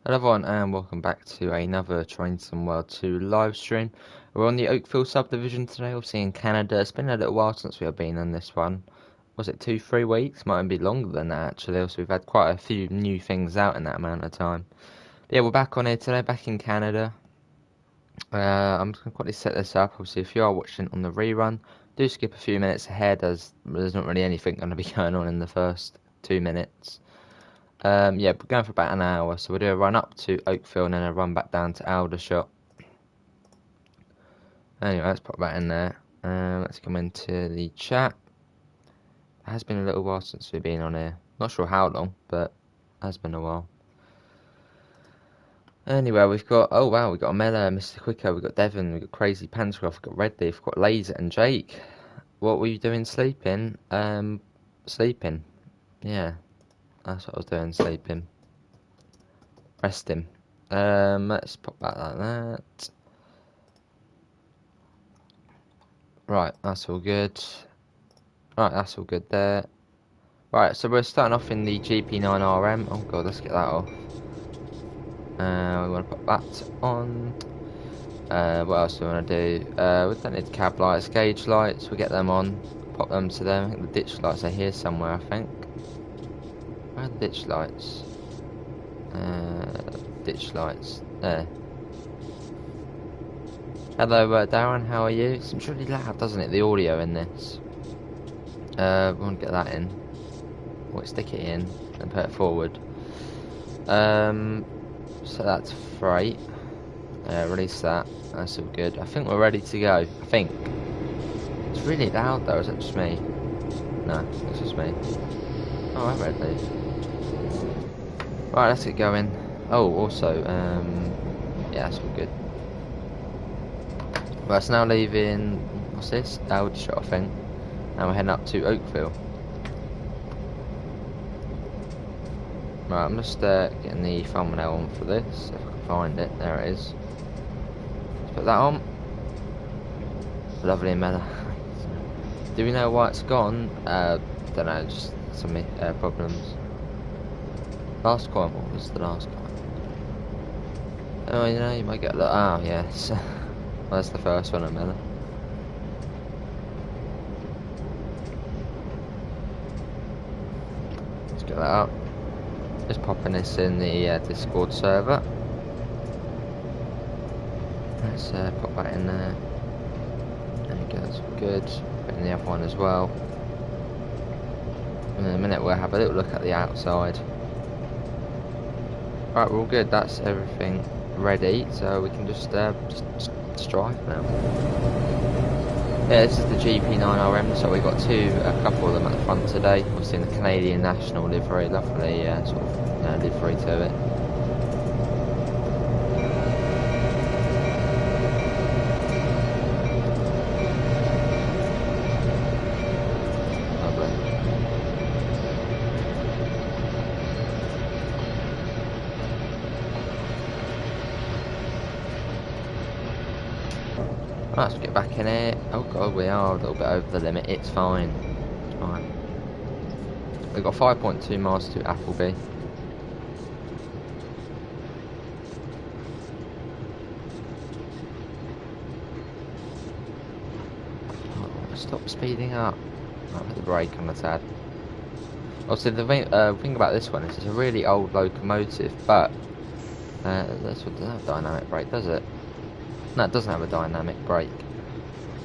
Hello everyone and welcome back to another Train Sim World 2 live stream. We're on the Oakville Subdivision today, obviously in Canada. It's been a little while since we have been on this one. Was it 2-3 weeks? Might even be longer than that actually. Also, we've had quite a few new things out in that amount of time. But yeah, we're back on here today, back in Canada. I'm just going to quickly set this up. Obviously, if you are watching on the rerun, do skip a few minutes ahead as there's not really anything going to be going on in the first 2 minutes. Yeah, we're going for about an hour, so we'll do a run up to Oakville and then a run back down to Aldershot. Anyway, let's pop that in there. Let's come into the chat. It has been a little while since we've been on here. Not sure how long, but it has been a while. Anyway, we've got, oh wow, we've got Amela, Mr. Quicker, we've got Devon, we've got Crazy Panscroft, we've got Red Leaf, we've got Laser and Jake. What were you doing sleeping? Sleeping. Yeah, that's what I was doing, sleeping. Resting. Let's pop that like that. Right, that's all good. Right, that's all good there. Right, so we're starting off in the GP9RM. Oh god, let's get that off. We want to put that on. What else do we want to do? We don't need cab lights, gauge lights. We'll get them on. Pop them to them. I think the ditch lights are here somewhere, I think. Where are the ditch lights? Ditch lights. There. Hello, Darren, how are you? It seems really loud, doesn't it, the audio in this? We want to get that in. We'll stick it in and put it forward. So that's freight. Release that. That's all good. I think we're ready to go. I think. It's really loud though, is it just me? No, it's just me. Oh, I'm ready. Right, let's get going. Oh, also, yeah, that's all good. Right, so now leaving, what's this? Aldershot, I think. And we're heading up to Oakville. Right, I'm just getting the thumbnail on for this, if I can find it. There it is. Let's put that on. Lovely Mela. Do we know why it's gone? Don't know, just some problems. Last coin, what was the last coin? Oh, you know, you might get a lot. Oh, yes. Well, that's the first one, Mela. Let's get that up. Just popping this in the Discord server. Let's pop that in there. There you go, that's good. Put in the other one as well. In a minute we'll have a little look at the outside. Right, we're all good. That's everything ready, so we can just drive now. Yeah, this is the GP9RM, so we got a couple of them at the front today. We've seen the Canadian National livery, lovely sort of livery to it. Lovely. Right, let's get back in here. Oh god, we are a little bit over the limit. It's fine. It's fine. We've got 5.2 miles to Appleby. Oh, stop speeding up. I'll put the brake on the tad. Also, the thing about this one is it's a really old locomotive, but this one doesn't have a dynamic brake, does it? No, it doesn't have a dynamic brake.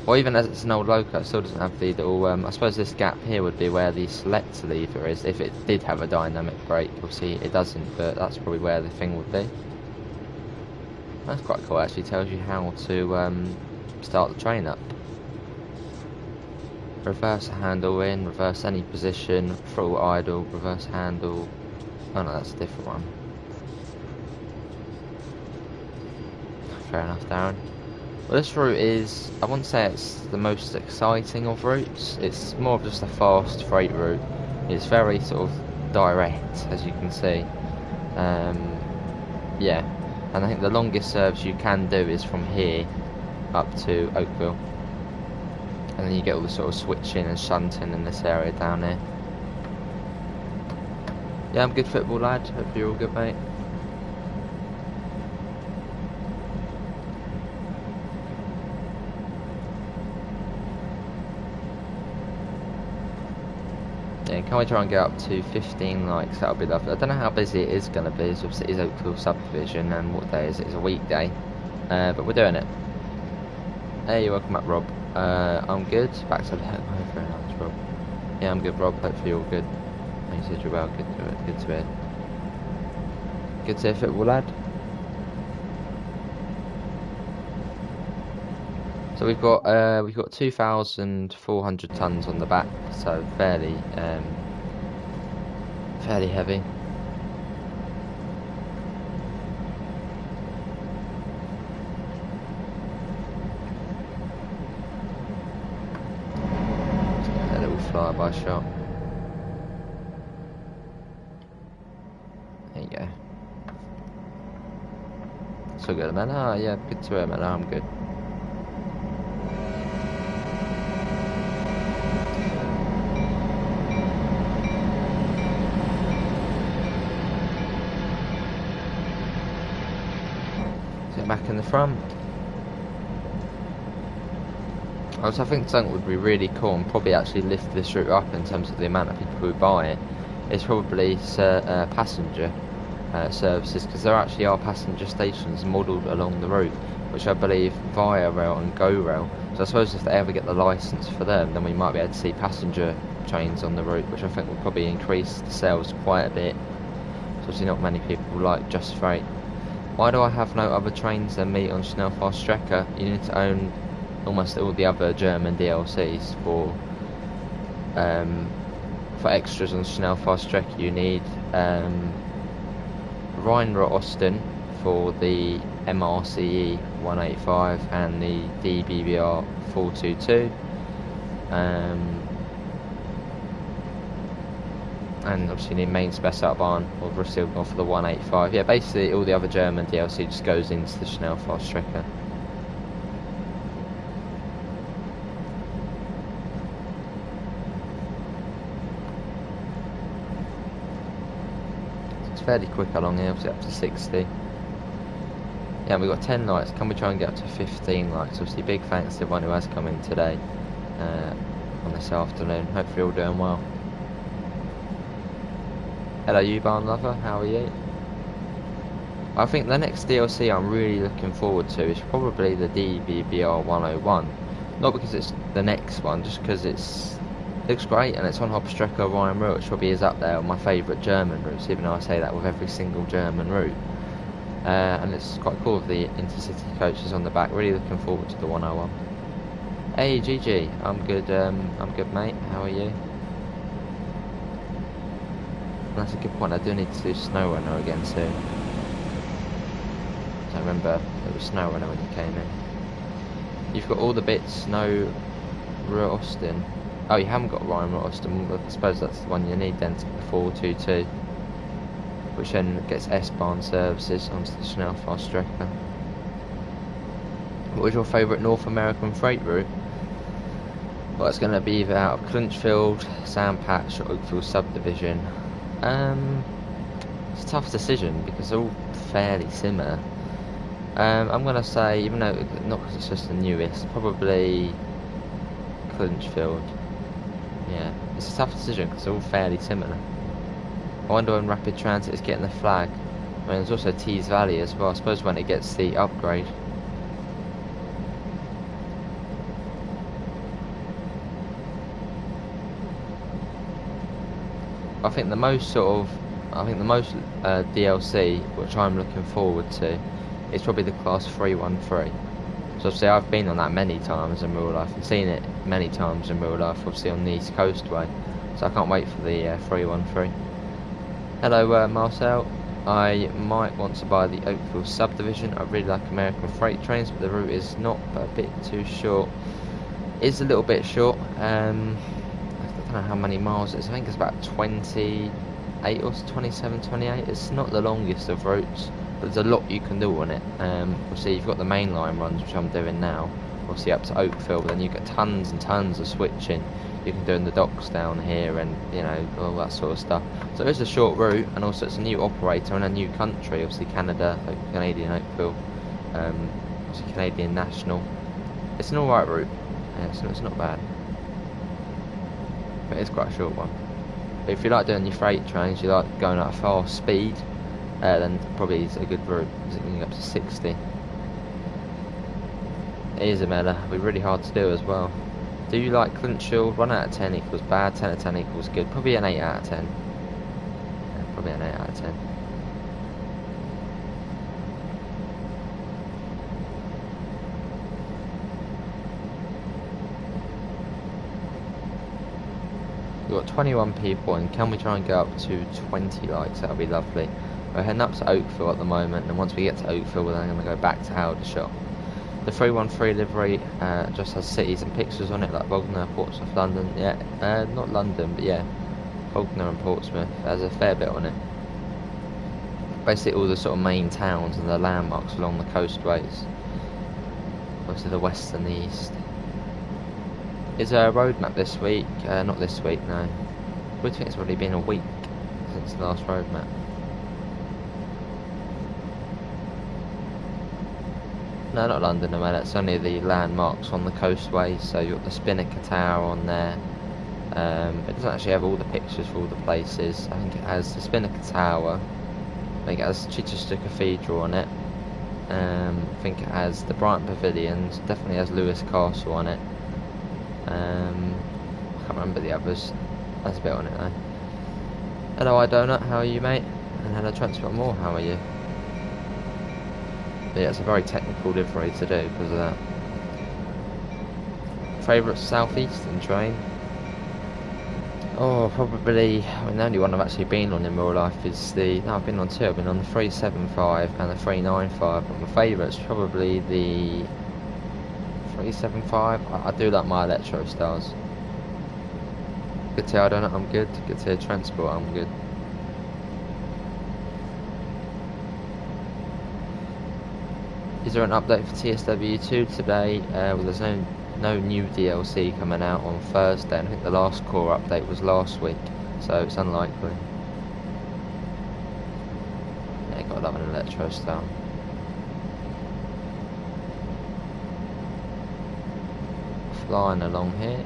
Or even as it's an old loco, it still doesn't have the little, I suppose this gap here would be where the select lever is, if it did have a dynamic brake. Obviously it doesn't, but that's probably where the thing would be. That's quite cool, it actually tells you how to start the train up. Reverse handle in, reverse any position, throttle idle, reverse handle. Oh no, that's a different one. Fair enough, Darren. Well, this route is, I wouldn't say it's the most exciting of routes. It's more of just a fast freight route. It's very sort of direct, as you can see. Yeah, and I think the longest serves you can do is from here up to Oakville. And then you get all the sort of switching and shunting in this area down here. Yeah, I'm good football lad. Hope you're all good, mate. Yeah, can we try and get up to 15 likes? That would be lovely. I don't know how busy it is going to be. It's obviously it is Oakville Subdivision, and what day is it? It's a weekday. But we're doing it. Hey, welcome back, Rob. I'm good. Back to the very nice, Rob. Yeah, I'm good, Rob. Hopefully you're good. You said you're well. Good to hear. Good to hear. Good to hear, football lad. So we've got 2,400 tons on the back, so fairly heavy. A little flyby shot. There you go. So good, man. Ah, yeah, good to hear, man. I'm good. Back in the front. Also, I think something would be really cool and probably actually lift this route up in terms of the amount of people who buy it. It's probably passenger services, because there actually are passenger stations modelled along the route, which I believe Via Rail and Go Rail. So I suppose if they ever get the licence for them, then we might be able to see passenger trains on the route, which I think will probably increase the sales quite a bit. So obviously not many people like just freight. Why do I have no other trains than me on Schnellfahrstrecke? You need to own almost all the other German DLCs for extras on Schnellfahrstrecke. You need Rheinrost-Osten for the MRCE 185 and the DBBR 422. And obviously you need main Spessartbahn or Russilbahn for the 185. Yeah, basically all the other German DLC just goes into the Schnellfahrstrecke. It's fairly quick along here, obviously up to 60. Yeah, we've got 10 likes. Can we try and get up to 15 likes? Obviously big thanks to everyone who has come in today on this afternoon. Hopefully you're all doing well. Hello U-Bahn lover, how are you? I think the next DLC I'm really looking forward to is probably the DBBR 101. Not because it's the next one, just because it looks great and it's on Hauptstrecke Rhine route, which probably is up there on my favourite German routes, even though I say that with every single German route. And it's quite cool with the intercity coaches on the back. Really looking forward to the 101. Hey GG, I'm good mate, how are you? That's a good point. I do need to do SnowRunner again soon. I remember it was SnowRunner when you came in. You've got all the bits, Rheinrost-Osten. Oh, you haven't got Rheinrost-Osten. I suppose that's the one you need then to get the 422, which then gets S-Bahn services onto the Schnellfahrstrecke. What was your favourite North American freight route? Well, it's going to be either out of Clinchfield, Sandpatch, or Oakville Subdivision. It's a tough decision because they're all fairly similar. I'm going to say, even though not because it's just the newest, probably Clinchfield. Yeah, it's a tough decision because they're all fairly similar. I wonder when Rapid Transit is getting the flag. I mean, there's also Tees Valley as well. I suppose when it gets the upgrade. I think the most DLC which I'm looking forward to is probably the Class 313. So obviously I've been on that many times in real life and seen it many times in real life, obviously on the East Coastway. So I can't wait for the 313. Hello Marcel. I might want to buy the Oakville Subdivision. I really like American freight trains, but the route is not a bit too short. It's a little bit short. I don't know how many miles it is. I think it's about 28 or 27, 28. It's not the longest of routes, but there's a lot you can do on it. Obviously you've got the main line runs, which I'm doing now, obviously up to Oakville, but then you get tons and tons of switching you can do in the docks down here, and you know, all that sort of stuff. So it's a short route, and also it's a new operator in a new country, obviously Canada, Canadian Oakville, obviously Canadian National. It's an alright route, so it's not bad, but it's quite a short one. if you like doing your freight trains, you like going at a fast speed, then probably it's a good route. It's going up to 60. It is a mela. It'll be really hard to do as well. Do you like clinch shield? 1 out of 10 equals bad, 10 out of 10 equals good. Probably an 8 out of 10. Yeah, probably an 8 out of 10. We've got 21 people, and can we try and go up to 20 likes? That'll be lovely. We're heading up to Oakville at the moment, and once we get to Oakville, we're then going to go back to Aldershot. The 313 livery just has cities and pictures on it, like Bognor, Portsmouth, London. Yeah, not London, but yeah, Bognor and Portsmouth. There's a fair bit on it. Basically, all the sort of main towns and the landmarks along the coastways. Obviously, the west and the east. Is there a road map this week? Not this week, no. I think it's already been a week since the last road map. No, not London, no, it's only the landmarks on the coastway. So you've got the Spinnaker Tower on there. It doesn't actually have all the pictures for all the places. I think it has the Spinnaker Tower. I think it has Chichester Cathedral on it. I think it has the Brighton Pavilions. It definitely has Lewis Castle on it. I can't remember the others. That's a bit on it though. Hello, iDonut, how are you, mate? And hello, Transport More, how are you? But yeah, it's a very technical livery to do because of that. Favourite southeastern train? Oh, probably. I mean, the only one I've actually been on in real life is the. No, I've been on two. I've been on the 375 and the 395. But my favourite's probably the 375. I do like my Electro Stars. Good to hear, iDonut, I'm good. Good to hear, Transport, I'm good. Is there an update for TSW2 today? Well, there's no new DLC coming out on Thursday, and I think the last core update was last week, so it's unlikely. Yeah, got to love an Electro Star. Flying along here.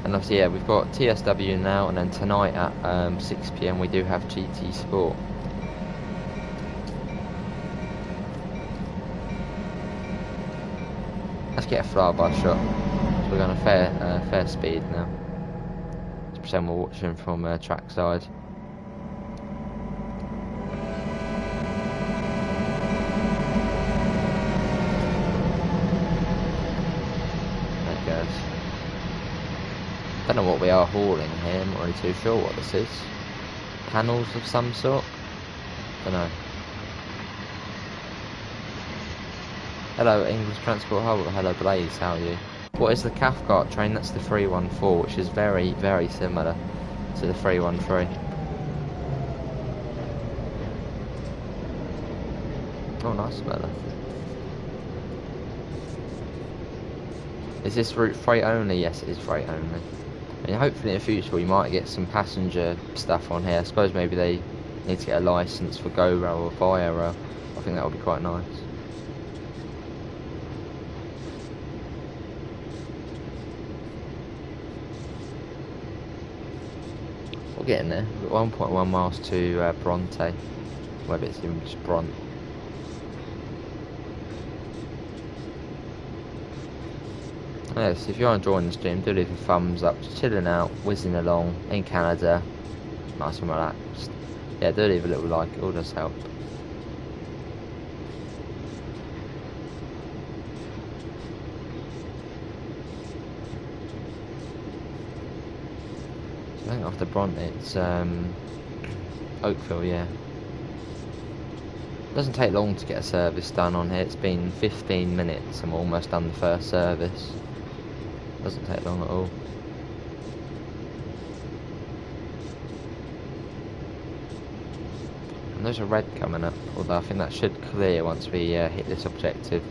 And obviously, yeah, we've got TSW now, and then tonight at 6 PM we do have GT Sport. Let's get a flyby shot. So we're going a fair speed now. Let's pretend we're watching from trackside. There it goes. Don't know what we are hauling here, I'm not really too sure what this is. Panels of some sort? Don't know. Hello English Transport Hub, hello Blaze, how are you? What is the Cathcart train? That's the 314, which is very, very similar to the 313. Oh, nice smell. Is this route freight only? Yes, it is freight only. I mean, hopefully in the future we might get some passenger stuff on here. I suppose maybe they need to get a license for Go Rail or Via Rail. I think that would be quite nice. We're getting there. We've got 1.1 miles to Bronte. Whether it's even just Bront. Yes, if you're enjoying the stream, do leave a thumbs up. Just chilling out, whizzing along in Canada, nice and relaxed. Yeah, do leave a little like, it all does help. So I think after Bront it's Oakville, yeah. Doesn't take long to get a service done on here. It's been 15 minutes and we're almost done the first service. Doesn't take long at all. And there's a red coming up, although I think that should clear once we hit this objective.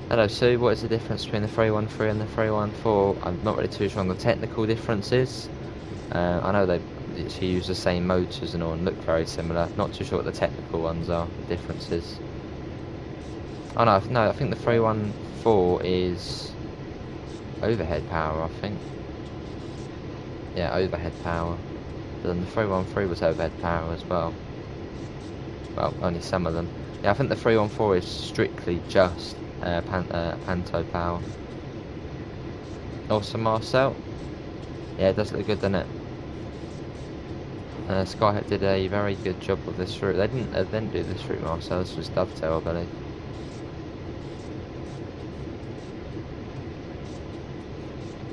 Hello Sue, what is the difference between the 313 and the 314? I'm not really too sure on the technical differences. I know they actually use the same motors and all and look very similar. Not too sure what the technical ones are, the differences. Oh no, I think the 314 is overhead power, I think. Yeah, overhead power. But then the 313 was overhead power as well. Well, only some of them. Yeah, I think the 314 is strictly just panto power. Also Marcel. Yeah, it does look good, doesn't it? Skyhook did a very good job with this route. They didn't do this route, Marcel. This was Dovetail, I believe.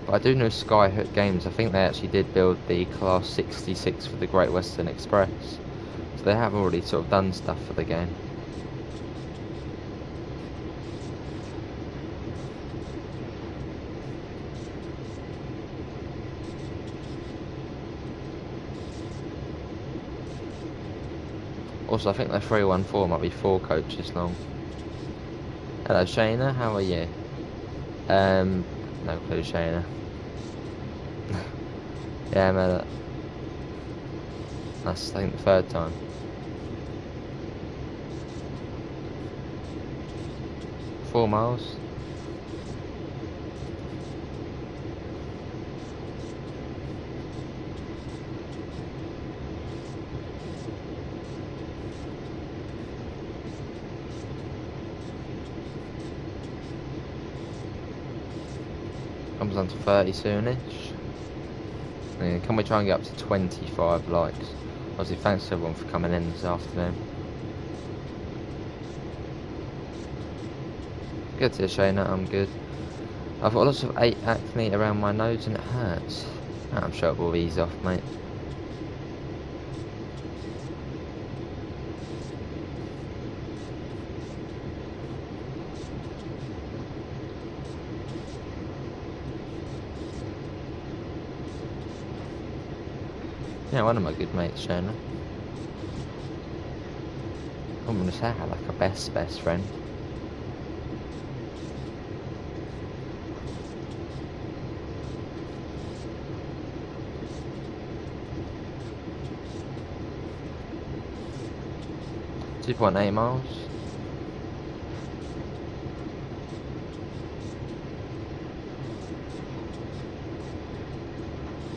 But I do know Skyhook Games, I think they actually did build the Class 66 for the Great Western Express. So they have already sort of done stuff for the game. Also, I think the 314 might be 4 coaches long. Hello, Shayna. How are you? No clue, Shayna. Yeah, man. That's, I think, the 3rd time. Four miles. Comes on to 30 soonish. Yeah, can we try and get up to 25 likes? Obviously, thanks to everyone for coming in this afternoon. Good to see you, Shayna. I'm good. I've got lots of acne around my nose and it hurts. I'm sure it will ease off, mate. Yeah, one of my good mates, Shayna. I'm gonna say I had like a best friend. .8 miles.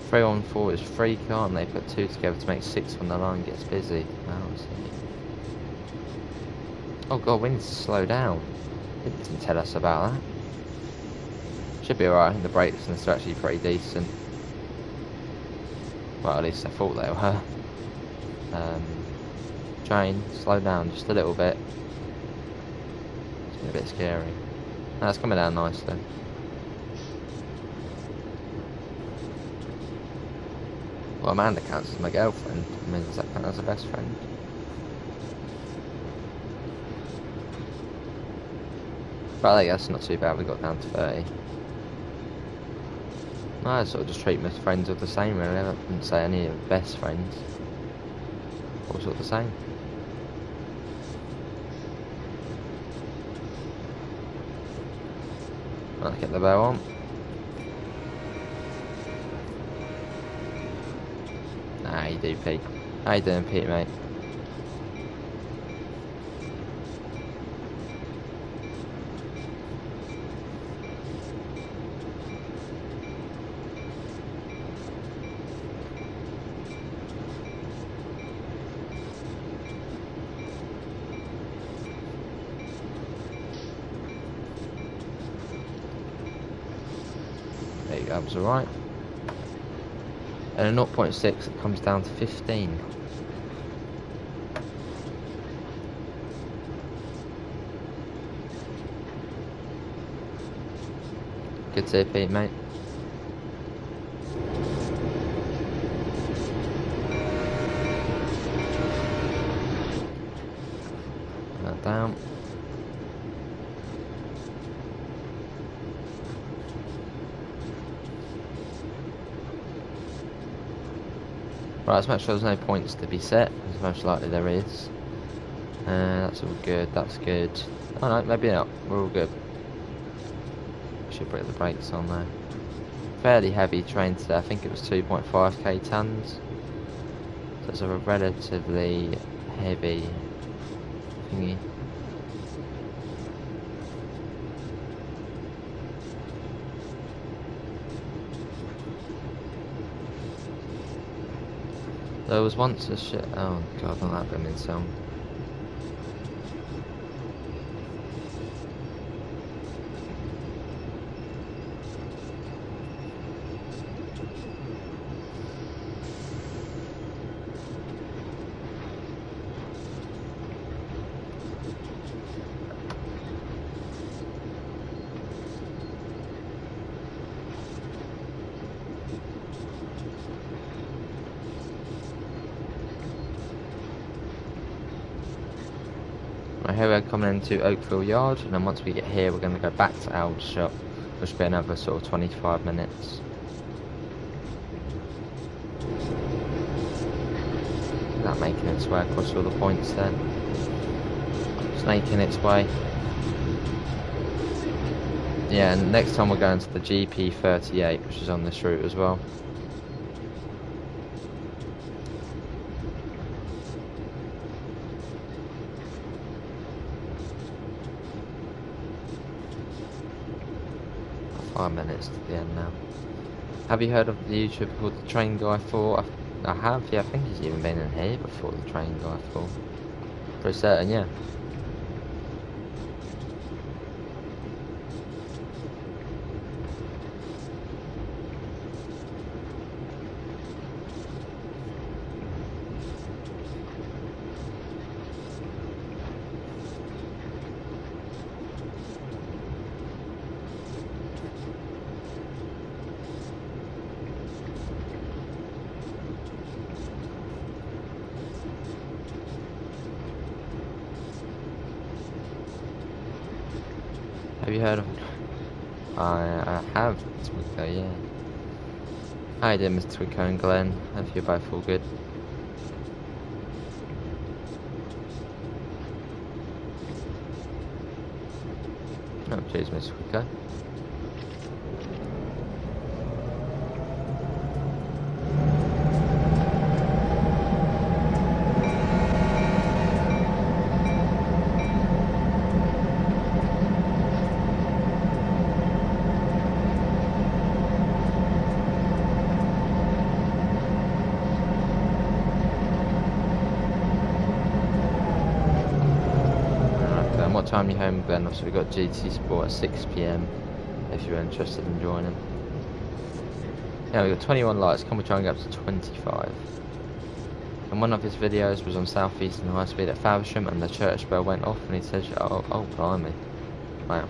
Three on four is free, can't they? Put 2 together to make 6 when the line gets busy. Oh god, we need to slow down. They didn't tell us about that. Should be alright. I think the brakes are actually pretty decent. Well, at least I thought they were. Train, slow down just a little bit. It's been a bit scary. No, it's coming down nicely. Well, Amanda counts as my girlfriend. I mean, does that count as a best friend? But I guess not too bad. We got down to 30. No, I sort of just treat my friends all the same, really. I wouldn't say any of best friends. All sort of the same. I'll get the bow on. Nah, you do, Pete. How you doing, Pete, mate? There you go, that was alright. And a 0.6, it comes down to 15. Good to see you, Pete, mate. That down. Right, let's make sure there's no points to be set, as most likely there is. That's all good, that's good. Oh no, maybe not, we're all good. Should put the brakes on there. Fairly heavy train today, I think it was 2.5k tons. So it's a relatively heavy thingy. There was once a shit. Oh god, not that blooming song. Right, here we're coming into Oakville Yard, and then once we get here we're going to go back to Aldershot, which will be another sort of 25 minutes. Is that making its way across all the points then? Snaking its way. Yeah, and next time we're going to the GP38, which is on this route as well. Five minutes to the end now. Have you heard of the YouTuber called The Train Guy 4? I have, yeah, I think he's even been in here before, The Train Guy 4. Pretty certain, yeah. Have you heard of it? I have, Twicko, yeah. How you doing, Mr. Twicko and Glenn? Hope you're both all good. Oh, cheers, Mr. Twicko. What time are you home, Glenn? Obviously we've got GT Sport at 6 PM if you're interested in joining. Yeah, we've got 21 likes, can we try and get up to 25? And one of his videos was on South Eastern High Speed at Faversham, and the church bell went off and he said, oh blimey. Wow.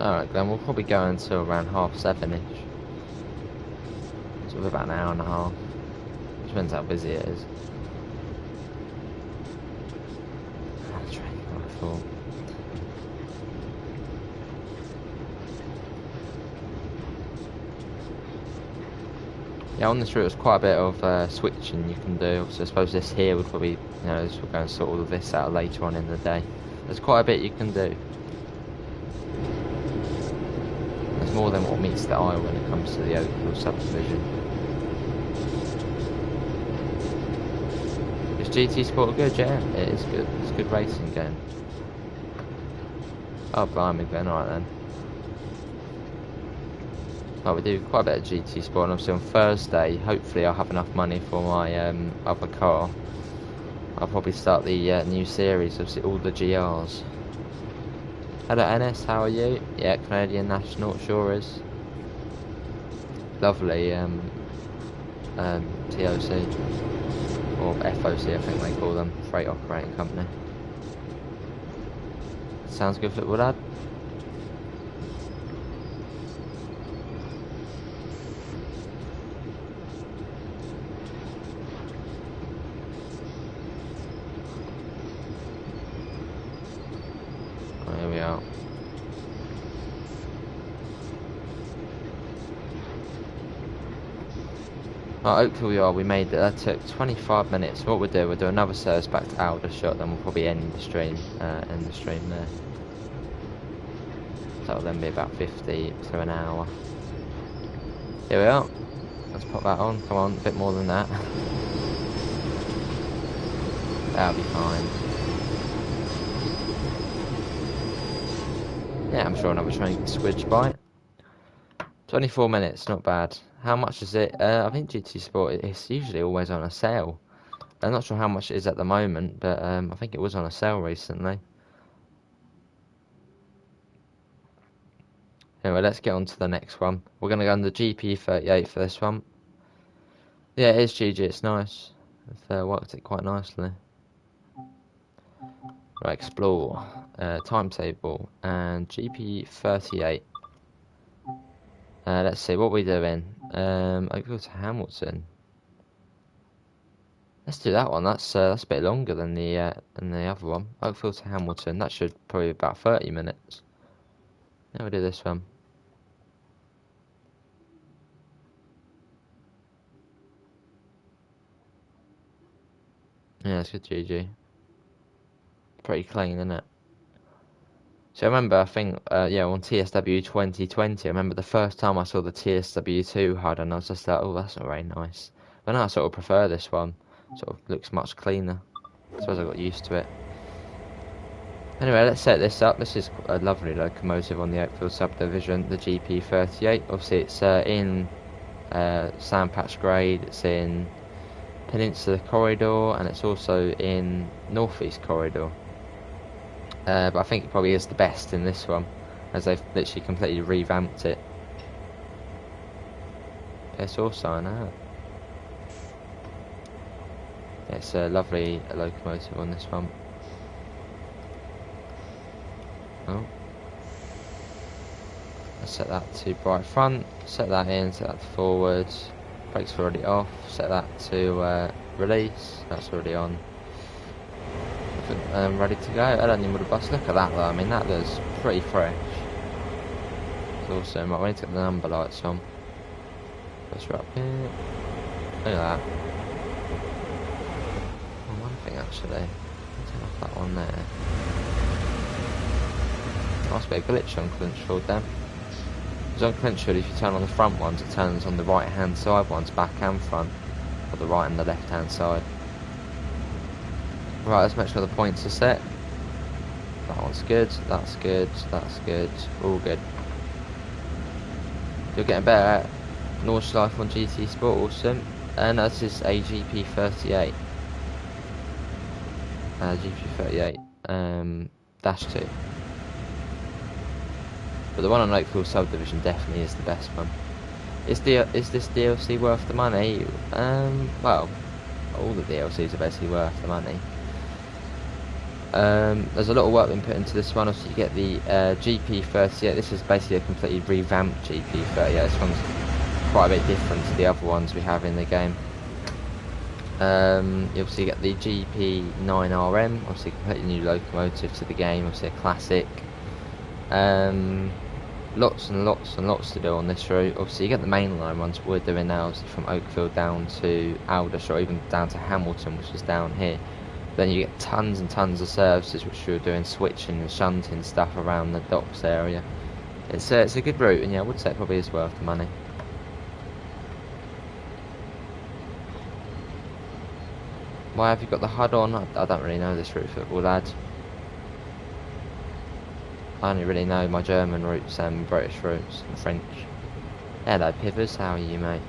Alright then, we'll probably go until around 7:30ish. So we're about an hour and a half. Depends how busy it is. Yeah, on this route there's quite a bit of switching you can do. So I suppose this here would probably, this will go and sort all of this out later on in the day. There's quite a bit you can do. There's more than what meets the eye when it comes to the Oakville subdivision. Is GT Sport good? Yeah, it is good. It's a good racing game. Oh, blimey, then, alright then. Oh, we do quite a bit of GT Sport, and obviously on Thursday, hopefully I'll have enough money for my other car. I'll probably start the new series, obviously all the GRs. Hello NS, how are you? Yeah, Canadian National, it sure is. Lovely TOC, or FOC I think they call them, Freight Operating Company. Sounds good, football lad. Oh, here we are. Oakville Yard, we made it. That took 25 minutes. What we'll do another service back to Aldershot, then we'll probably end the stream there. that'll then be about 50 to an hour. Here we are. Let's pop that on. Come on, a bit more than that. That'll be fine. Yeah, I'm sure another train can squidge by. 24 minutes, not bad. How much is it? I think GT Sport is usually always on a sale. I'm not sure how much it is at the moment, but I think it was on a sale recently. Anyway, let's get on to the next one. We're going to go on the GP38 for this one. Yeah, it is GG, it's nice. It's worked it quite nicely. Right, explore, timetable, and GP38. Let's see, what are we doing? Oakville to Hamilton. Let's do that one. That's a bit longer than the other one. Oakville to Hamilton. That should probably be about 30 minutes. Now we do this one. Yeah, it's good, GG. Pretty clean, isn't it? So I remember, I think, yeah, on TSW 2020, I remember the first time I saw the TSW2 HUD, and I was just like, oh, that's not very nice. But now I sort of prefer this one. Sort of looks much cleaner. I suppose I got used to it. Anyway, let's set this up. This is a lovely locomotive on the Oakville Subdivision, the GP38. Obviously, it's in Sandpatch Grade, it's in Peninsula Corridor, and it's also in Northeast Corridor. But I think it probably is the best in this one, as they've literally completely revamped it. It's also an out. It's a lovely locomotive on this one. Oh. Let's set that to bright front, set that in, set that to forward, brakes are already off, set that to release, that's already on. Ready to go. I don't need more to bus. Look at that though, I mean that looks pretty fresh. It's awesome. Right, we need to get the number lights on. Let's right up here. Look at that. Oh, one thing actually. Let's turn off that one there. Must be a glitch on Clinchfield then. Because on Clinchfield, if you turn on the front ones, it turns on the right hand side ones, back and front. Or the right and the left hand side. Right, let's make sure the points are set. That one's good, that's good, that's good, all good. You're getting better at North Life on GT Sport, awesome. And this is a GP38. GP38, dash 2. But the one on Oakville Subdivision definitely is the best one. Is this DLC worth the money? Well, all the DLCs are basically worth the money. There's a lot of work been put into this one. Obviously, you get the GP38. This is basically a completely revamped GP38. This one's quite a bit different to the other ones we have in the game. You obviously get the GP9RM, obviously a completely new locomotive to the game, obviously a classic. Lots and lots and lots to do on this route. Obviously, you get the mainline ones we're doing now, obviously from Oakville down to Aldershot, or even down to Hamilton, which is down here. Then you get tons and tons of services which you're doing switching and shunting stuff around the docks area. It's a good route, and yeah, I would say it probably is worth the money. Why have you got the HUD on? I don't really know this route football, lad. I only really know my German routes and British routes and French. Hello Pivers, how are you, mate?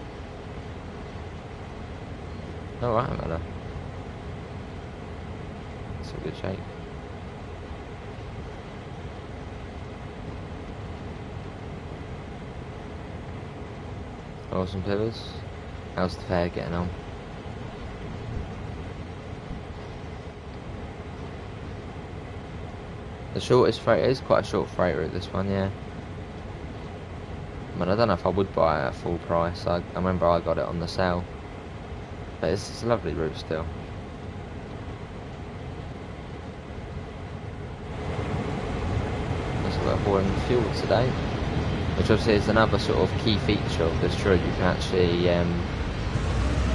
Alright, mate. That's a good shape. Awesome Pivers. How's the fare getting on? The shortest freight is quite a short freight route, this one, yeah. I mean, I don't know if I would buy it at full price. I remember I got it on the sale. But it's a lovely route still. That's what we're pouring fuel today. Which obviously is another sort of key feature of this route. You can actually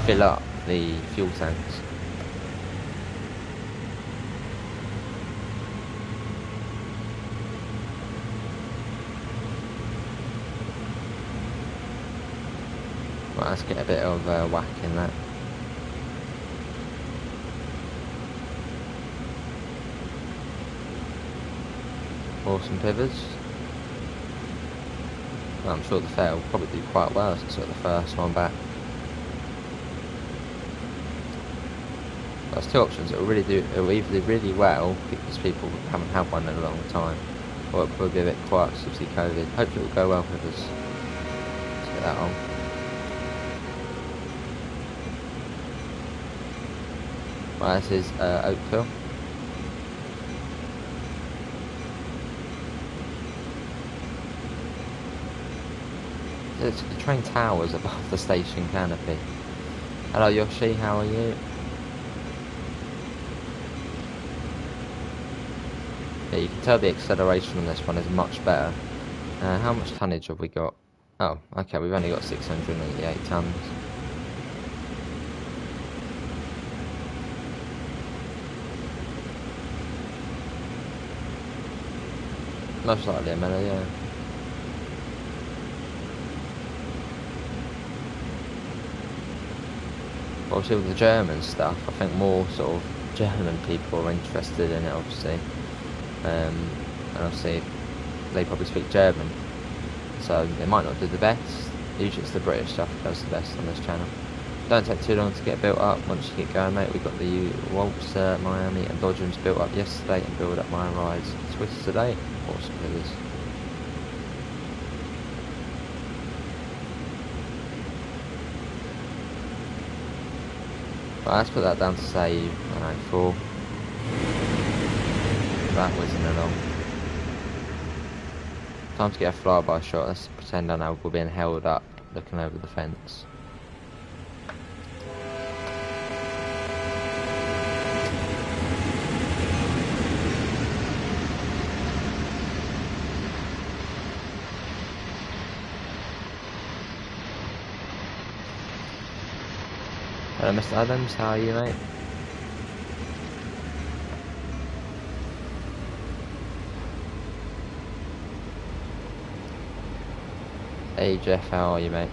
fill up the fuel tanks. Right, let's get a bit of whack in that. Awesome pivots. Well, I'm sure the fair will probably do quite well since it's the first one back. There's two options. It will either do really well because people haven't had one in a long time, or it'll probably be a bit quiet because obviously COVID. Hopefully it will go well with us. Let's get that on. Right, this is Oakville. The train towers above the station canopy. Hello Yoshi, how are you? Yeah, you can tell the acceleration on this one is much better. How much tonnage have we got? Oh, okay, we've only got 688 tons. Most likely a minute, yeah. Obviously with the German stuff, I think more sort of German people are interested in it, obviously. And obviously they probably speak German, so they might not do the best. Usually it's the British stuff that does the best on this channel. Don't take too long to get built up. Once you get going, mate, we got the Waltz, Miami and Dodgems built up yesterday and build up my rides Swiss today. Awesome figures. Right, let's put that down to save. Alright, 4. That whizzing along. Time to get a flyby shot. Let's pretend I know we're being held up, looking over the fence. Hello Mr. Adams, how are you, mate? Hey Jeff, how are you, mate?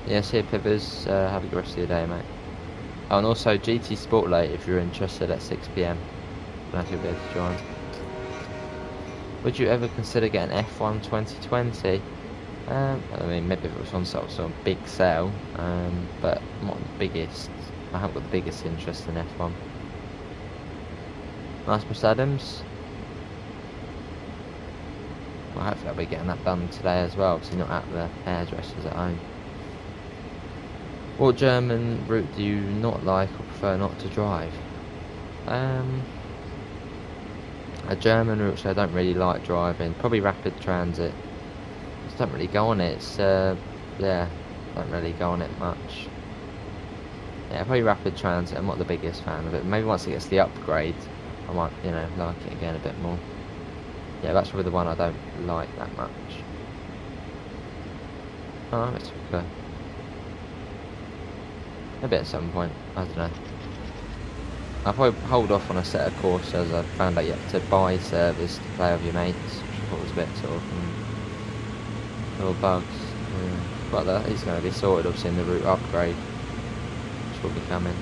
Yes, here Pivers, have a good rest of your day, mate. Oh, and also GT Sport Late if you're interested at 6 PM. I don't know if you'll be able to join. Would you ever consider getting F1 2020? I mean, maybe if it was on sort of big sale, but not the biggest. I haven't got the biggest interest in F1. Nice, Mr. Adams. Well, hopefully I'll be getting that done today as well, because you're not at the hairdressers at home. What German route do you not like or prefer not to drive? A German route which I don't really like driving, probably rapid transit. Just don't really go on it. It's yeah, don't really go on it much. Yeah, probably rapid transit. I'm not the biggest fan of it. Maybe once it gets the upgrade, I might, you know, like it again a bit more. Yeah, that's probably the one I don't like that much. Oh, it's okay. Maybe at some point, I don't know. I'll probably hold off on a set of courses as I found out you have to buy service to play with your mates, which I thought was a bit sort of little bugs. Yeah. But that is going to be sorted obviously in the route upgrade, which will be coming.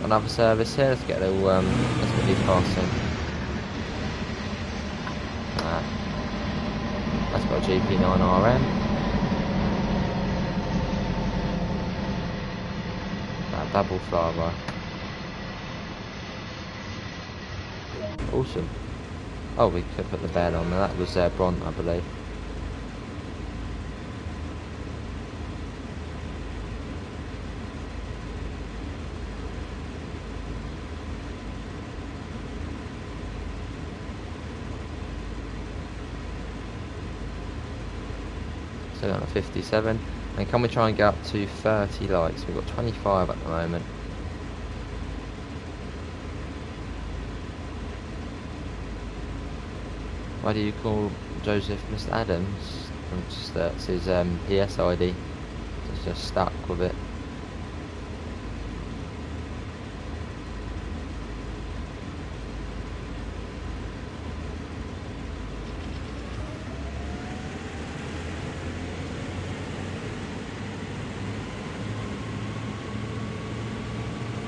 Another service here. Let's get a little let's get these passing. That's got a GP9RM. Double flyby. Awesome. Oh, we could put the bed on there. That was Bront, I believe. So on a 57, and can we try and get up to 30 likes? We've got 25 at the moment. Why do you call Joseph Mr. Adams? It's his PS ID. It's just stuck with it.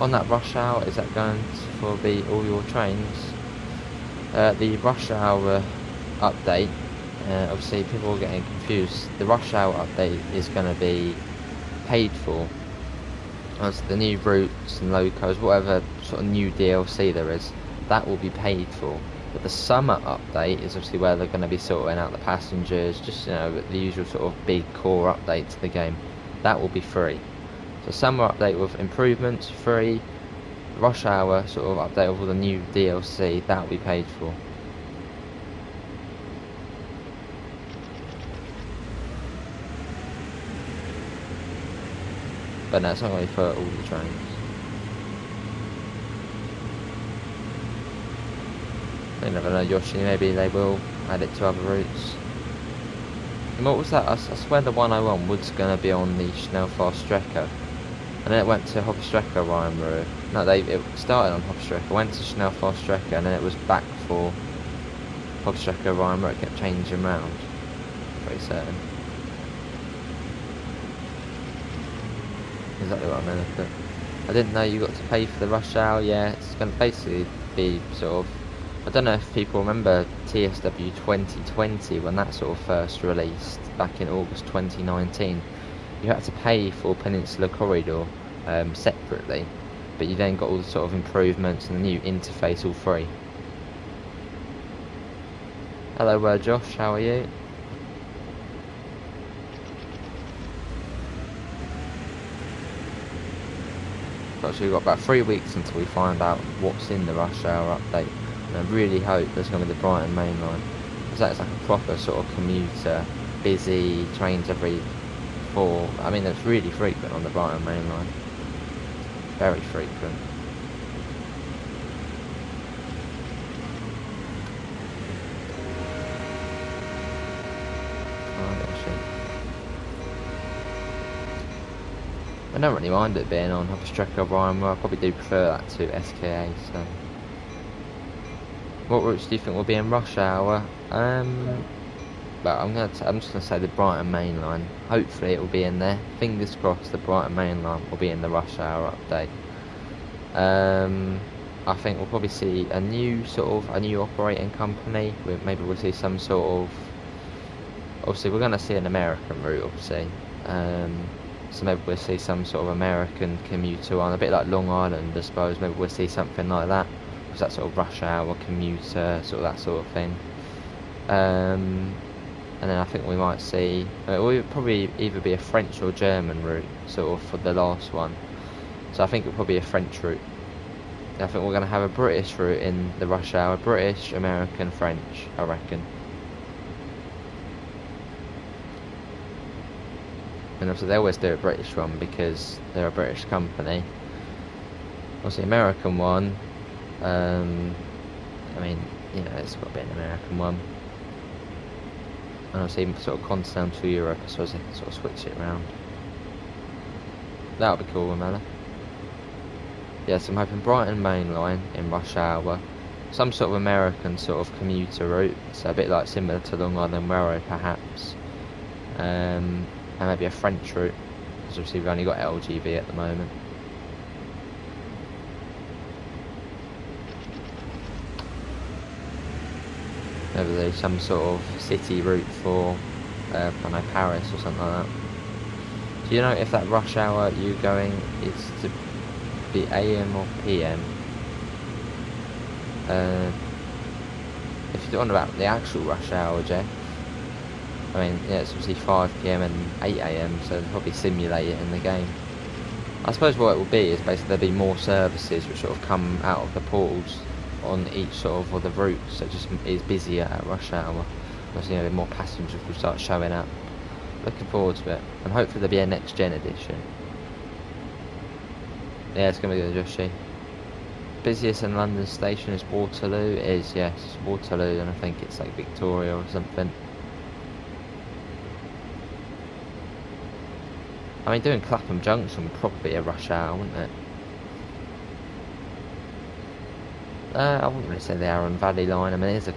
On that rush hour, is that going to be all your trains? The rush hour update, obviously people are getting confused. The rush hour update is going to be paid for. As the new routes and locos, whatever sort of new DLC there is, that will be paid for. But the summer update is obviously where they're going to be sorting out the passengers, just the usual sort of big core update to the game. That will be free. So summer update with improvements, free. Rush hour sort of update with all the new DLC, that will be paid for. But no, it's not going to be for all the trains. You never know, Yoshi, maybe they will add it to other routes. And what was that? I swear the 101 was going to be on the Schnellfahrstrecke. And then it went to Hofstrecke Rheinruhe. No, it started on Hofstrecke, went to Schnellfahrstrecke, and then it was back for Hofstrecke Rheinruhe. It kept changing around. Pretty certain. Exactly what I meant. But I didn't know you got to pay for the rush hour. Yeah, it's going to basically be sort of. I don't know if people remember TSW 2020 when that sort of first released back in August 2019. You had to pay for Peninsula Corridor separately, but you then got all the sort of improvements and the new interface all free. Hello, Josh. How are you? So we've got about 3 weeks until we find out what's in the rush hour update. And I really hope there's going to be the Brighton main line. Because that's like a proper sort of commuter, busy, trains every 4. I mean, it's really frequent on the Brighton main line. Very frequent. I don't really mind it being on Hofstrecke Rheinruhe. I probably do prefer that to SKA. So, what routes do you think will be in rush hour? But I'm just gonna say the Brighton main line. Hopefully it will be in there. Fingers crossed the Brighton main line will be in the rush hour update. I think we'll probably see a new operating company. Maybe we'll see some sort of. Obviously, we're gonna see an American route, obviously. So maybe we'll see some sort of American commuter one, a bit like Long Island, I suppose. Maybe we'll see something like that. Because that sort of rush hour commuter, sort of that sort of thing. And then I think we might see, it will probably either be a French or German route, sort of for the last one. So I think it'll probably be a French route. I think we're going to have a British route in the rush hour. British, American, French, I reckon. And obviously they always do a British one because they're a British company. Obviously American one, I mean, you know, it's got to be an American one. And obviously sort of continental Europe, I suppose they can sort of switch it around. That'll be cool, Mella. Yeah, so I'm hoping Brighton main line in rush hour. Some sort of American sort of commuter route, so a bit like similar to Long Island Railroad perhaps. And maybe a French route, because obviously we've only got LGV at the moment. Maybe there's some sort of city route for, I don't know, Paris or something like that. Do you know if that rush hour you're going is to be AM or PM? If you're talking about the actual rush hour, Jeff, I mean, yeah, it's obviously 5 PM and 8 AM, so they'll probably simulate it in the game. I suppose what it will be is basically there'll be more services which sort of come out of the portals on each sort of the routes, so it just is busier at rush hour. Because, you know, more passengers will start showing up. Looking forward to it, and hopefully there'll be a next gen edition. Yeah, it's going to be good, Joshi. Busiest in London station is Waterloo. It is, yes, Waterloo, and I think it's like Victoria or something. I mean, doing Clapham Junction would probably be a rush hour, wouldn't it? I wouldn't really say the Arun Valley line. I mean, it is a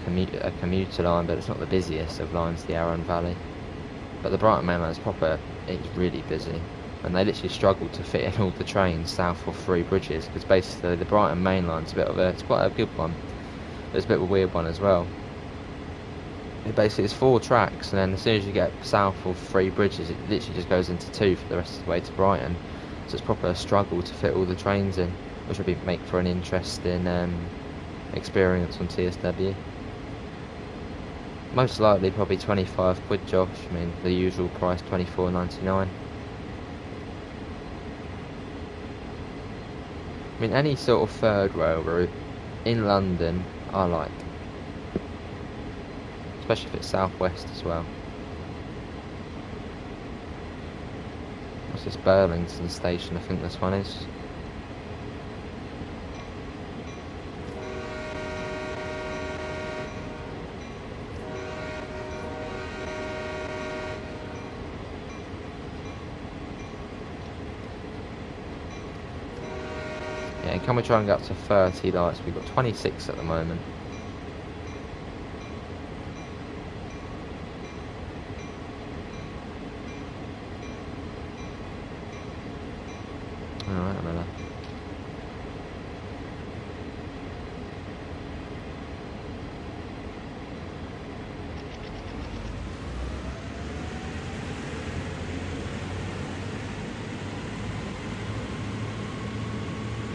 commuter line, but it's not the busiest of lines, the Arun Valley. But the Brighton main line is proper, it's really busy. and they literally struggled to fit in all the trains south of Three Bridges, because basically the Brighton main line's it's quite a good one, but it's a bit of a weird one as well. It basically is 4 tracks, and then as soon as you get south of Three Bridges, it literally just goes into 2 for the rest of the way to Brighton. So it's proper struggle to fit all the trains in, which would make for an interesting experience on TSW. Most likely probably 25 quid, Josh. I mean, the usual price, 24.99. I mean, any sort of third rail route in London I like, especially if it's southwest as well. What's this? Burlington Station, I think this one is. Yeah, can we try and get up to 30 lights? We've got 26 at the moment. Alright, I'm gonna...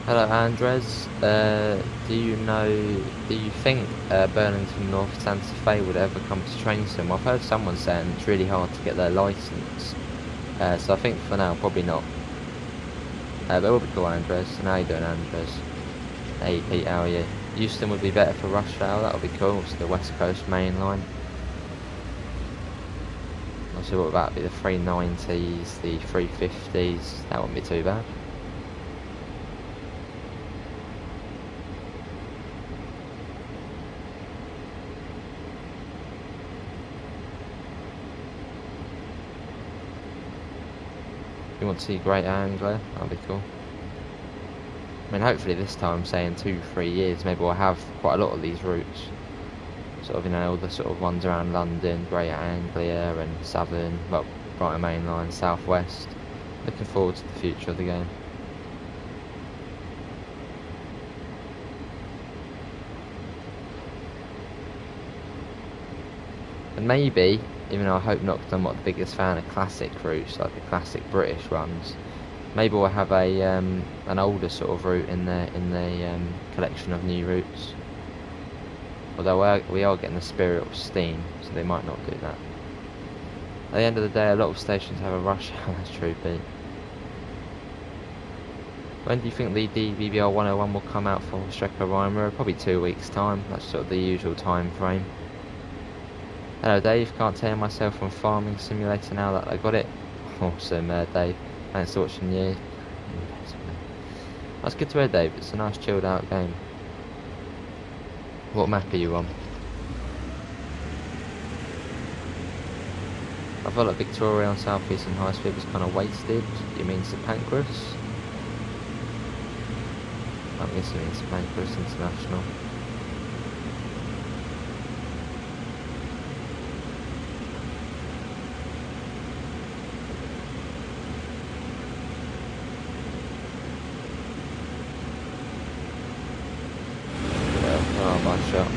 Hello Andres, do you think Burlington North Santa Fe would ever come to train sim? I've heard someone saying it's really hard to get their licence, so I think for now probably not. But it will be cool, Andres. And how you doing, Andres? Hey Pete, how are you? Euston would be better for rush hour, that would be cool. It's the West Coast main line. Obviously what about be the 390s, the 350s, that wouldn't be too bad. You want to see Great Anglia? That'll be cool. I mean, hopefully this time, say in 2-3 years, maybe we'll have quite a lot of these routes. Sort of, you know, all the sort of ones around London, Great Anglia and Southern, well, Brighton Main Line, South West. Looking forward to the future of the game. And maybe, even though I hope not, because I'm not the biggest fan of classic routes, like the classic British ones, maybe we'll have a an older sort of route in the collection of new routes. Although we are getting the spirit of steam, so they might not do that. At the end of the day, a lot of stations have a rush hour. That's true, Pete. When do you think the DBBR 101 will come out for Strecker Rhymer? Probably 2 weeks' time. That's sort of the usual time frame. Hello Dave, can't tell myself on Farming Simulator now that I got it. Awesome, Dave. Thanks for watching you. That's good to hear, Dave. It's a nice chilled out game. What map are you on? I felt like Victoria on South Eastern High Speed was kind of wasted. You mean St Pancras? I'm guessing you mean St Pancras International. Shot.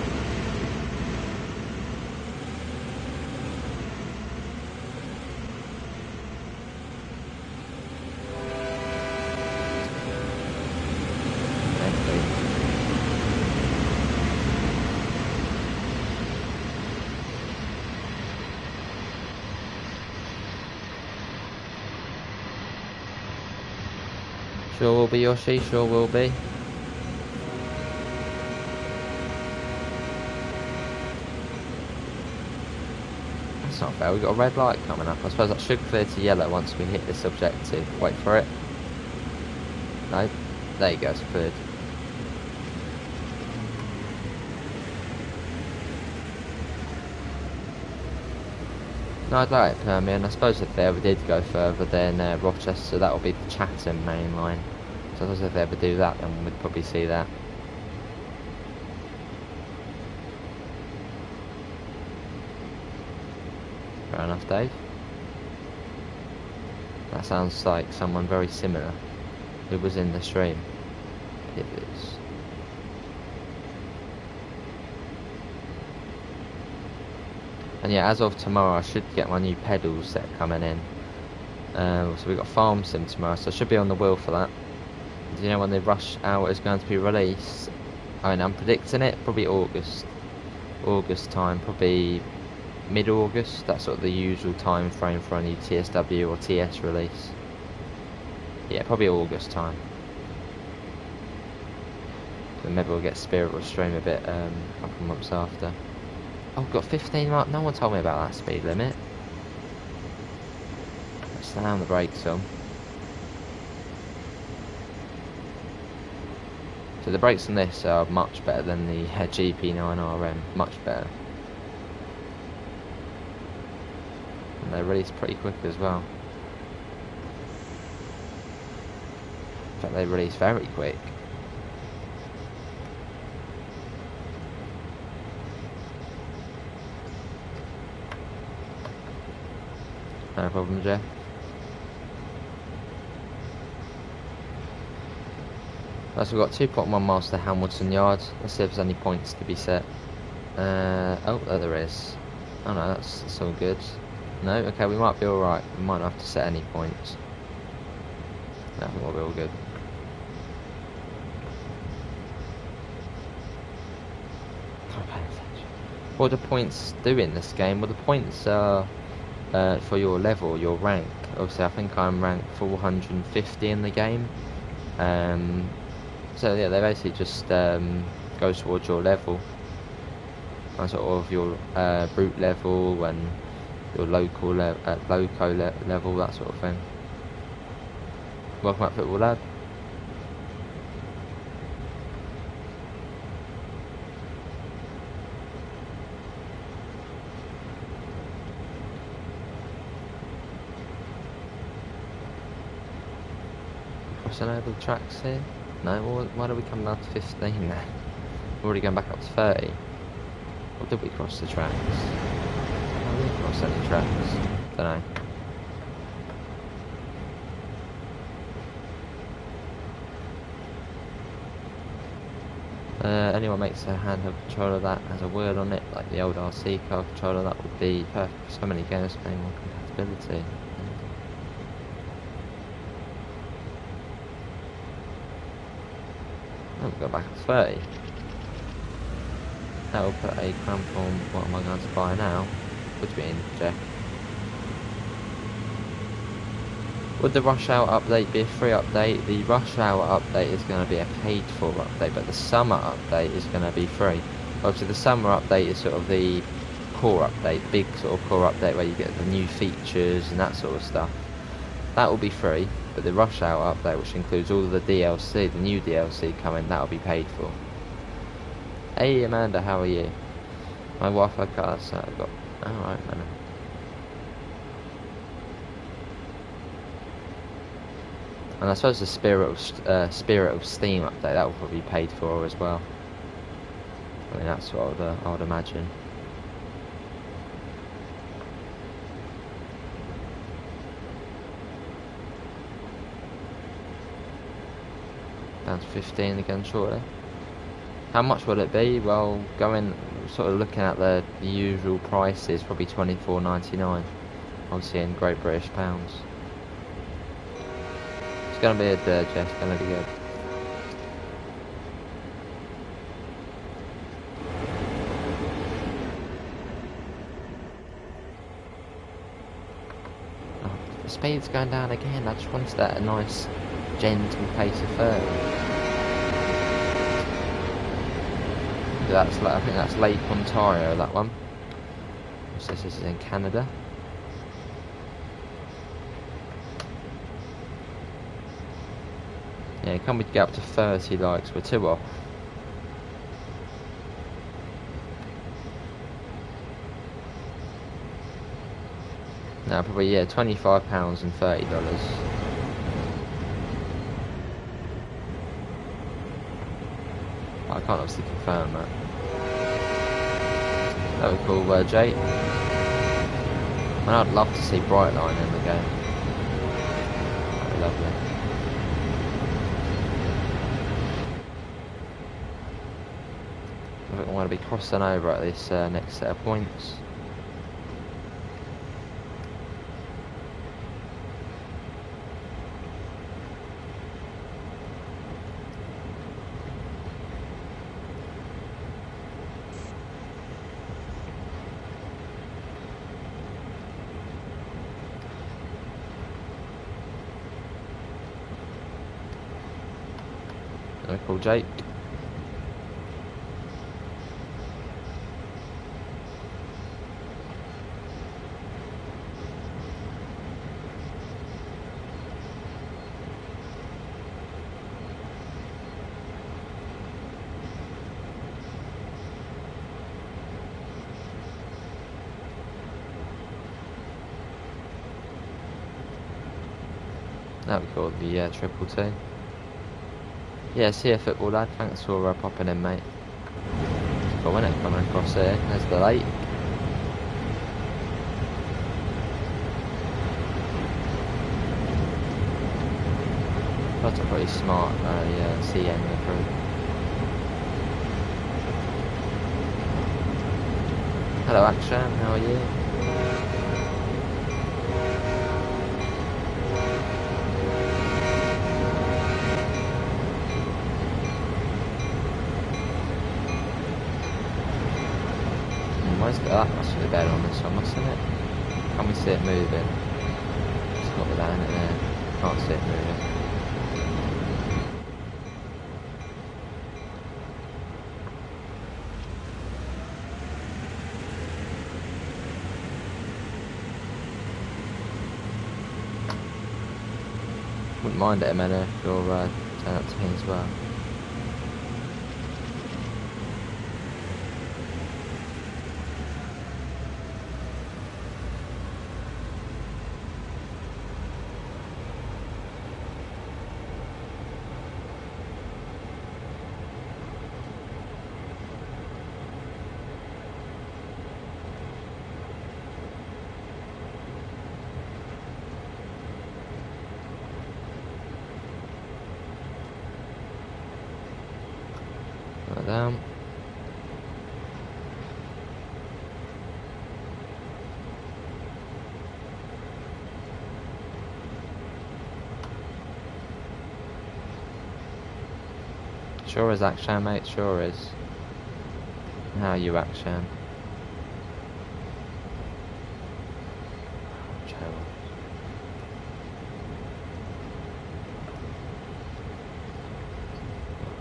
Sure will be, Yoshi, sure will be. That's not fair, we've got a red light coming up. I suppose that should clear to yellow once we hit this objective. Wait for it. No, there you go, it's cleared. No, I'd like it Permian. I suppose if they ever did go further than Rochester, that would be the Chatham main line. So I suppose if they ever do that, then we'd probably see that. Fair enough, Dave. That sounds like someone very similar who was in the stream. It is. And yeah, as of tomorrow, I should get my new pedal set coming in. So we've got Farm Sim tomorrow, so I should be on the wheel for that. Do you know when the rush hour is going to be released? I mean, I'm predicting it probably August time, probably mid-August. That's sort of the usual time frame for any TSW or TS release. Yeah, probably August time. And maybe we'll get Spirit or Stream a bit a couple months after. Oh, got 15 miles. No one told me about that speed limit. Let's slam the brakes on. So the brakes on this are much better than the GP9RM. Much better. And they release pretty quick as well. In fact, they release very quick. No problem, Jeff. So we've got 2.1 miles to Hamilton Yard. Let's see if there's any points to be set. Oh, there is. Oh no, that's all good. No, okay, we might be alright. We might not have to set any points. I think we'll be all good. What do points do in this game? Well, the points are for your level, your rank. Obviously, I think I'm ranked 450 in the game. So yeah, they basically just go towards your level, and sort of your brute level and your local level, that sort of thing. Welcome back, Football Lad. Enable tracks here? No, well, why do we come down to 15 then? We're already going back up to 30. Or did we cross the tracks? Oh, we didn't cross any tracks. Don't know. Anyone makes a handheld controller that has a word on it, like the old RC car controller, that would be perfect for so many games with more compatibility. Oh, go back to 30. That will put a cramp on what am I going to buy now? What do you mean, Jeff? Would the rush hour update be a free update? The rush hour update is going to be a paid for update, but the summer update is going to be free. Obviously the summer update is sort of the core update, big sort of core update where you get the new features and that sort of stuff. That will be free, but the rush hour update, which includes all of the DLC, the new DLC coming, that will be paid for. Hey Amanda, how are you? My Wi-Fi card, so I've got... Alright, man. And I suppose the Spirit of Steam update, that will probably be paid for as well. I mean, that's what I would imagine. Down to 15 again shortly. How much will it be? Well, going sort of looking at the usual prices, probably £24.99. Obviously in Great British pounds. It's gonna be a dirt, Jeff. It's gonna be good. Oh, the speed's going down again. I just wanted that a nice, gentle pace of 30. That's like, I think that's Lake Ontario, that one. So this is in Canada. Yeah, can we get up to 30 likes? We're 2 off. No, probably, yeah, £25 and $30. I can't obviously confirm that. That would be cool, Jay. I mean, I'd love to see Brightline in the game. lovely. I think I'm going to be crossing over at this next set of points. Call Jake. That we call the triple T. Yeah, see you football lad, thanks for popping in, mate. Cool, isn't it, coming across here, there's the lake. That's a pretty smart CN through. Hello Akshan, how are you? That must be better on this one, mustn't it? Can we see it moving? It's got the line in there. Can't see it moving. Wouldn't mind it a minute if you'll turn up to me as well. Down. Sure is Akshan, mate, sure is. How are you, Akshan?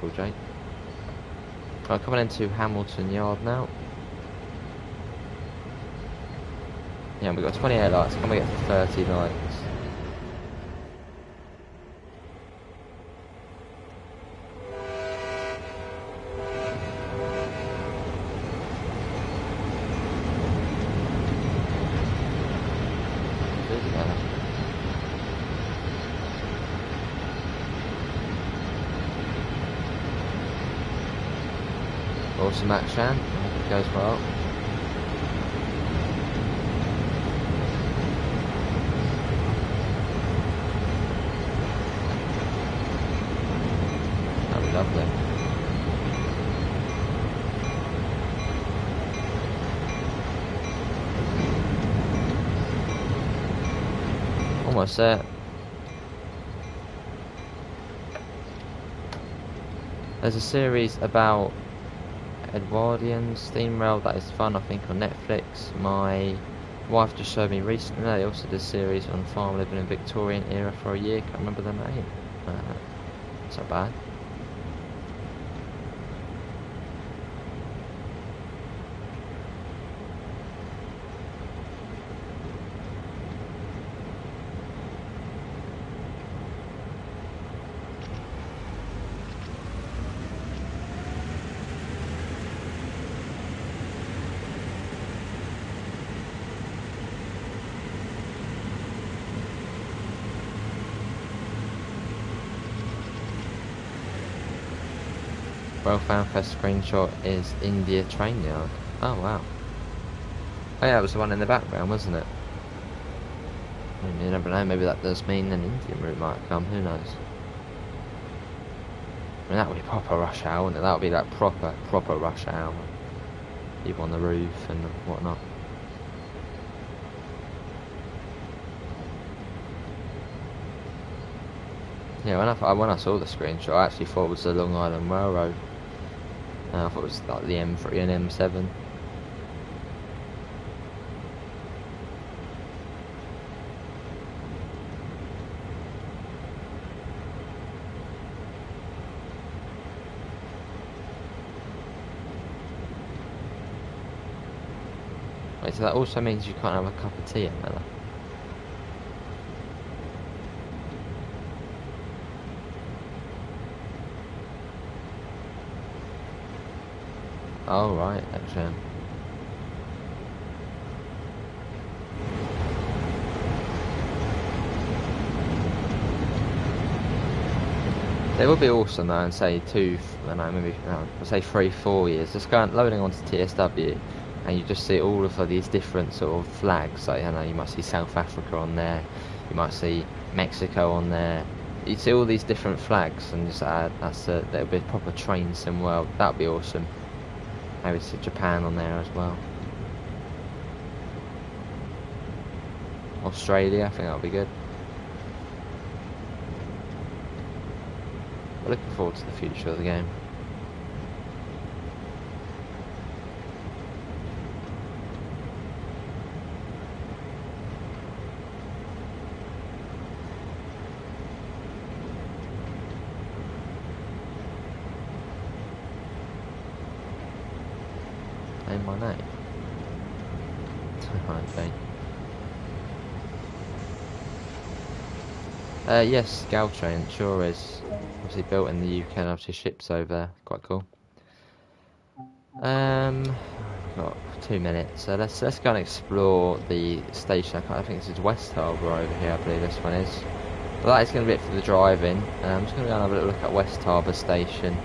Cool, Jake. Right, coming into Hamilton Yard now. Yeah, we've got 28 lights. Can we get to 30 lights? Awesome action. I hope it goes well. That'd be lovely. Almost there. There's a series about Edwardian steam rail that is fun, I think, on Netflix. My wife just showed me recently. They also did a series on farm living in Victorian era for a year. Can't remember the name. It's not bad. Well found first screenshot is India train yard. Oh wow. Oh yeah, it was the one in the background, wasn't it? Maybe, you never know, maybe that does mean an Indian route might come, who knows. I mean, that would be proper rush hour, wouldn't it? That would be like proper rush hour. People on the roof and whatnot. Yeah, when I saw the screenshot, I actually thought it was the Long Island Railroad. I thought it was like the M3 and M7. Wait, so that also means you can't have a cup of tea at Miller? Oh, right, actually. They would be awesome though, and say I don't know, maybe say 3-4 years, just loading onto TSW, and you just see all of these different sort of flags. Like, I know, you might see South Africa on there, you might see Mexico on there. You see all these different flags, and just there'll be a proper train sim world. That'd be awesome. Maybe see Japan on there as well. Australia, I think that'll be good. Looking forward to the future of the game. Name my name. Okay. Yes, Galtrain, sure is. Obviously built in the UK and obviously ships over there. Quite cool. We've got 2 minutes, so let's go and explore the station. I think this is West Harbour over here, I believe this one is. But that is going to be it for the drive-in. I'm just going to go and have a little look at West Harbour Station,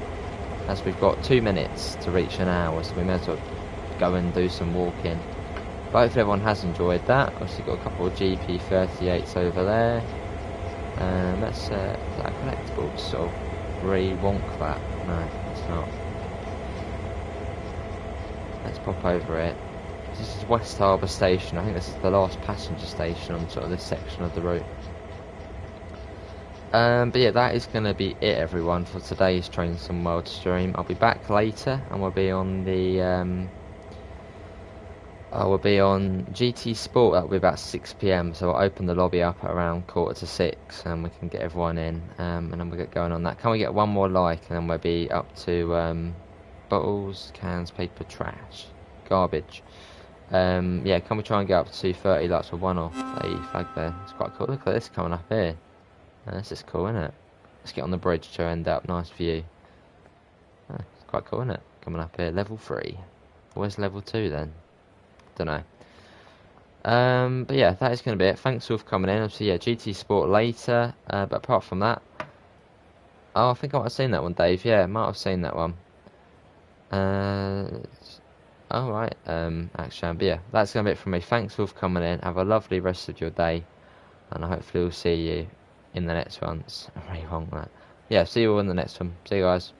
as we've got 2 minutes to reach an hour, so we may as well go and do some walking. But hopefully everyone has enjoyed that. Obviously got a couple of GP38s over there. Let's is that a collectible? So re-wonk that. No, it's not. Let's pop over it. This is West Harbour Station. I think this is the last passenger station on sort of this section of the route. But yeah, that is going to be it, everyone, for today's Train Sim World stream. I'll be back later, and we'll be on the we'll be on GT Sport. That'll be about 6 PM. So I'll open the lobby up at around 5:45, and we can get everyone in, and then we'll get going on that. Can we get one more like, and then we'll be up to bottles, cans, paper, trash, garbage. Yeah, can we try and get up to 30 likes for one off a flag there? It's quite cool. Look at this coming up here. This is cool, isn't it? Let's get on the bridge to end up. Nice view. It's quite cool, isn't it? Coming up here. Level 3. Where's level 2 then? Don't know. But yeah, that is going to be it. Thanks all for coming in. Obviously, yeah, GT Sport later. But apart from that, oh, I think I might have seen that one, Dave. Yeah, I might have seen that one. Alright, actually, but yeah, that's going to be it from me. Thanks all for coming in. Have a lovely rest of your day, and I hopefully will see you in the next ones. I really want that. Yeah, see you all in the next one. See you guys.